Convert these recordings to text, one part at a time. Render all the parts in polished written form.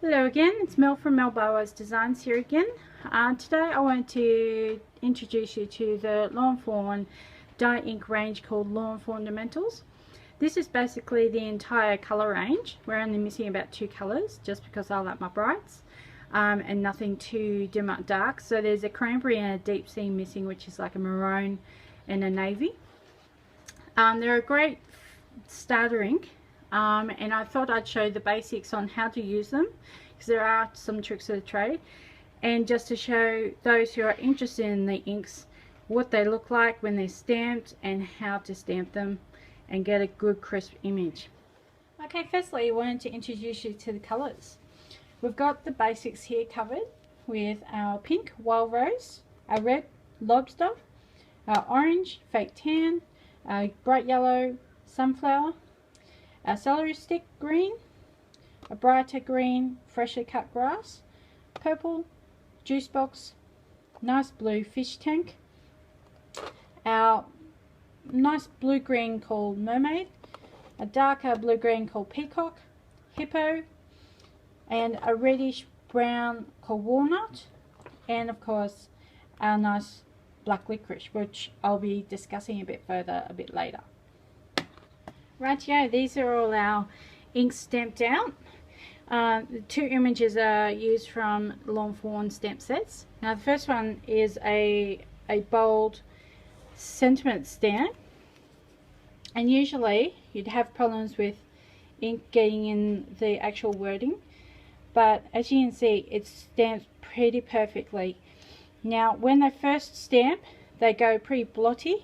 Hello again, it's Mel from Mel Bowers Designs here again. Today I want to introduce you to the Lawn Fawn dye ink range called Lawn Fundamentals. This is basically the entire colour range. We're only missing about 2 colours just because I like my brights and nothing too dim or dark. So there's a cranberry and a deep sea missing, which is like a maroon and a navy. They're a great starter ink. And I thought I'd show the basics on how to use them, because there are some tricks of the trade, and just to show those who are interested in the inks what they look like when they're stamped and how to stamp them and get a good crisp image. Okay, firstly I wanted to introduce you to the colours. We've got the basics here covered with our pink wild rose, our red lobster, our orange fake tan, our bright yellow sunflower, a celery stick green, a brighter green freshly cut grass, purple juice box, nice blue fish tank, our nice blue green called mermaid, a darker blue green called peacock, hippo, and a reddish brown called walnut, and of course our nice black licorice, which I'll be discussing a bit further a bit later. Rightio, these are all our inks stamped out. The 2 images are used from Lawn Fawn stamp sets. Now the first one is a bold sentiment stamp, and usually you'd have problems with ink getting in the actual wording, but as you can see it stamps pretty perfectly. Now when they first stamp they go pretty blotty,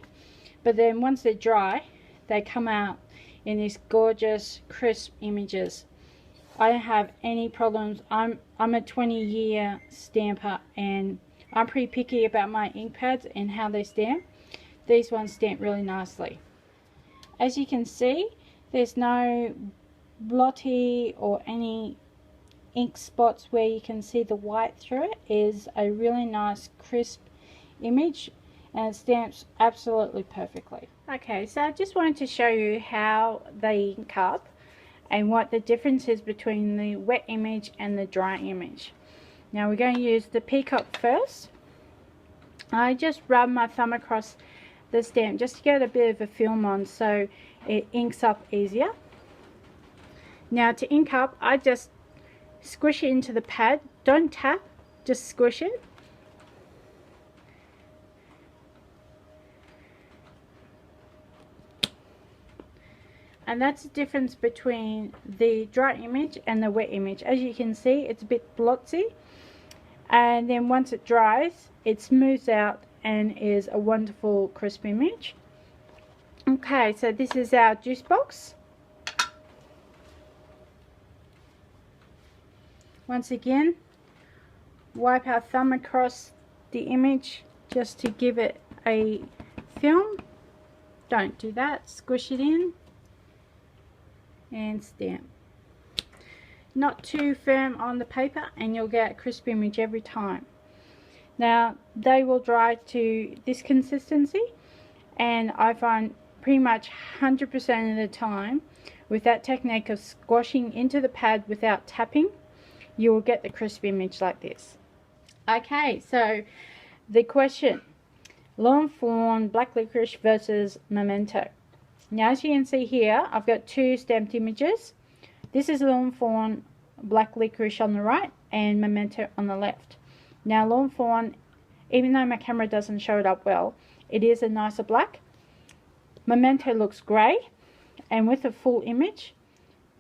but then once they're dry they come out in these gorgeous crisp images. I don't have any problems. I'm a 20-year stamper and I'm pretty picky about my ink pads and how they stamp. These ones stamp really nicely. As you can see, there's no blotty or any ink spots where you can see the white through it. It is a really nice crisp image and it stamps absolutely perfectly. Okay, so I just wanted to show you how they ink up and what the difference is between the wet image and the dry image. Now we're going to use the Peacock first. I just rub my thumb across the stamp just to get a bit of a film on so it inks up easier. Now to ink up, I just squish it into the pad. Don't tap, just squish it. And that's the difference between the dry image and the wet image. As you can see, it's a bit blotchy, and then once it dries it smooths out and is a wonderful crisp image. Okay, so this is our juice box. Once again, wipe our thumb across the image just to give it a film. Don't do that, squish it in and stamp. Not too firm on the paper and you'll get a crisp image every time. Now they will dry to this consistency, and I find pretty much 100% of the time with that technique of squashing into the pad without tapping, you will get the crisp image like this. Okay, so the question, Lawn Fawn Black Licorice versus Memento. Now as you can see here, I've got 2 stamped images. This is Lawn Fawn Black Licorice on the right and Memento on the left. Now Lawn Fawn, even though my camera doesn't show it up well, it is a nicer black. Memento looks grey, and with a full image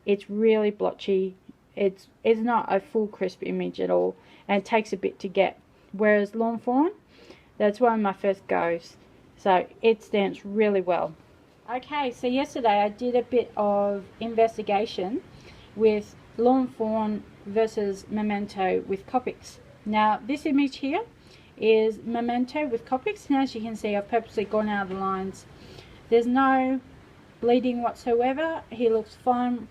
it's really blotchy. It's not a full crisp image at all, and it takes a bit to get. Whereas Lawn Fawn, that's one of my first goes, so it stamps really well. Okay, so yesterday I did a bit of investigation with Lawn Fawn versus Memento with Copics. Now this image here is Memento with Copics, and as you can see I've purposely gone out of the lines. There's no bleeding whatsoever. He looks fine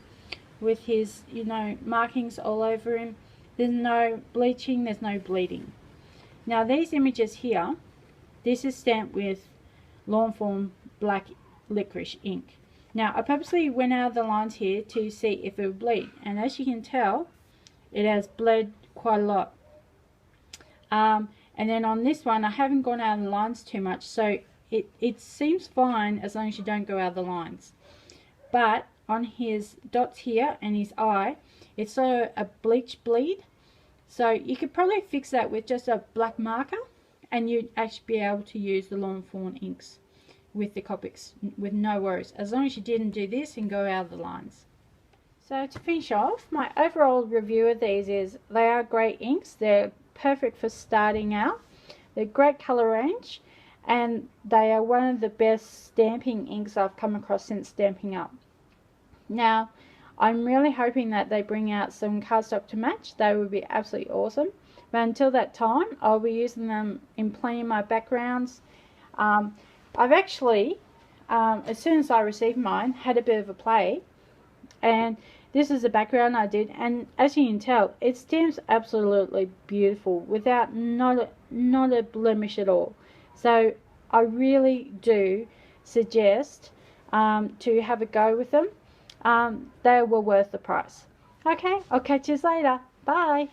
with his, markings all over him. There's no bleaching, there's no bleeding. Now these images here, this is stamped with Lawn Fawn Black Licorice ink. Now I purposely went out of the lines here to see if it would bleed, and as you can tell it has bled quite a lot. And then on this one, I haven't gone out of the lines too much, so it seems fine as long as you don't go out of the lines. But on his dots here and his eye, it's sort of a bleach bleed, so you could probably fix that with just a black marker, and you'd actually be able to use the Lawn Fawn inks with the Copics with no worries, as long as you didn't do this and go out of the lines. So to finish off, my overall review of these is they are great inks. They're perfect for starting out. They're great color range, and they are one of the best stamping inks I've come across since Stampin' Up. Now, I'm really hoping that they bring out some cardstock to match. They would be absolutely awesome. But until that time, I'll be using them in plenty of my backgrounds. I've actually, as soon as I received mine, had a bit of a play. And this is the background I did, and as you can tell, it stamps absolutely beautiful without not a blemish at all. So I really do suggest to have a go with them. They were worth the price. Okay, I'll catch you later. Bye.